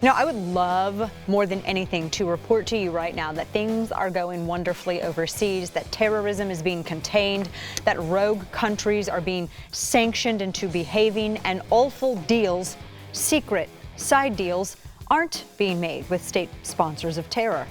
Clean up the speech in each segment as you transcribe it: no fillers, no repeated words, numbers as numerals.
You know, I would love more than anything to report to you right now that things are going wonderfully overseas, that terrorism is being contained, that rogue countries are being sanctioned into behaving, and awful deals, secret side deals, aren't being made with state sponsors of terror.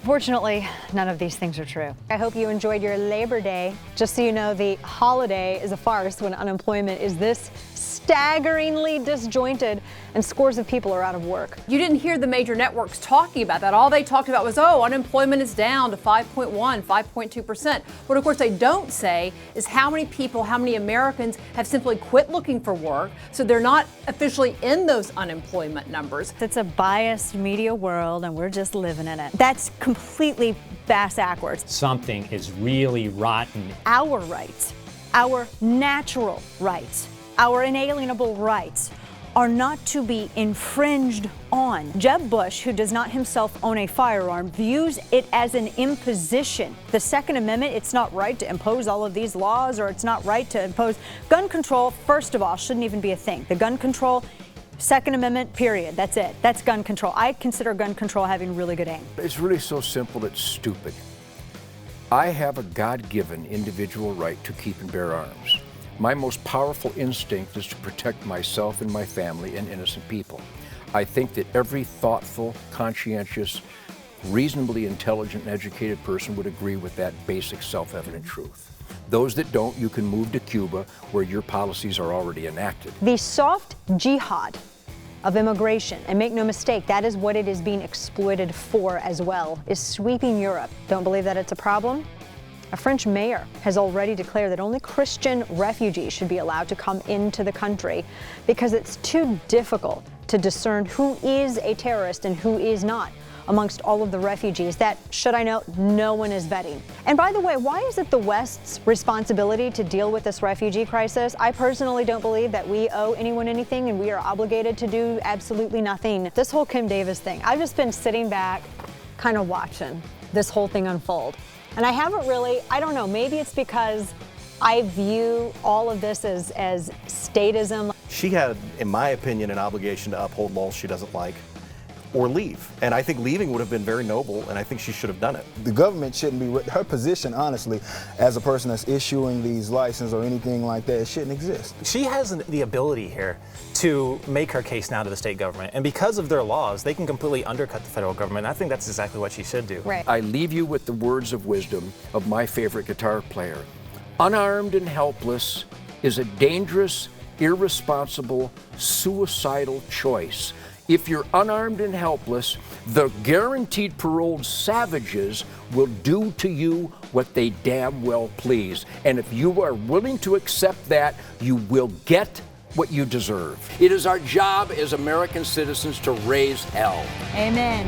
Fortunately, none of these things are true. I hope you enjoyed your Labor Day. Just so you know, the holiday is a farce when unemployment is this staggeringly disjointed and scores of people are out of work. You didn't hear the major networks talking about that. All they talked about was, oh, unemployment is down to 5.1, 5.2%. What, of course, they don't say is how many people, how many Americans have simply quit looking for work, so they're not officially in those unemployment numbers. It's a biased media world, and we're just living in it. That's completely backwards. Something is really rotten. Our rights, our natural rights, our inalienable rights are not to be infringed on. Jeb Bush, who does not himself own a firearm, views it as an imposition. The Second Amendment, it's not right to impose all of these laws, or it's not right to impose gun control. First of all, shouldn't even be a thing. The gun control, Second Amendment, period. That's it. That's gun control. I consider gun control having really good aim. It's really so simple, it's stupid. I have a God-given individual right to keep and bear arms. My most powerful instinct is to protect myself and my family and innocent people. I think that every thoughtful, conscientious, reasonably intelligent and educated person would agree with that basic self-evident truth. Those that don't, you can move to Cuba, where your policies are already enacted. The soft jihad of immigration, and make no mistake, that is what it is being exploited for as well, is sweeping Europe. Don't believe that it's a problem? A French mayor has already declared that only Christian refugees should be allowed to come into the country because it's too difficult to discern who is a terrorist and who is not amongst all of the refugees that, should I note, no one is vetting. And by the way, why is it the West's responsibility to deal with this refugee crisis? I personally don't believe that we owe anyone anything and we are obligated to do absolutely nothing. This whole Kim Davis thing, I've just been sitting back kind of watching this whole thing unfold. And I haven't really, I don't know, maybe it's because I view all of this as statism. She had, in my opinion, an obligation to uphold laws she doesn't like or leave. And I think leaving would have been very noble, and I think she should have done it. The government shouldn't be, her position, honestly, as a person that's issuing these licenses or anything like that, it shouldn't exist. She has the ability here to make her case now to the state government. And because of their laws, they can completely undercut the federal government. I think that's exactly what she should do. Right. I leave you with the words of wisdom of my favorite guitar player. Unarmed and helpless is a dangerous, irresponsible, suicidal choice. If you're unarmed and helpless, the guaranteed paroled savages will do to you what they damn well please. And if you are willing to accept that, you will get what you deserve. It is our job as American citizens to raise hell. Amen.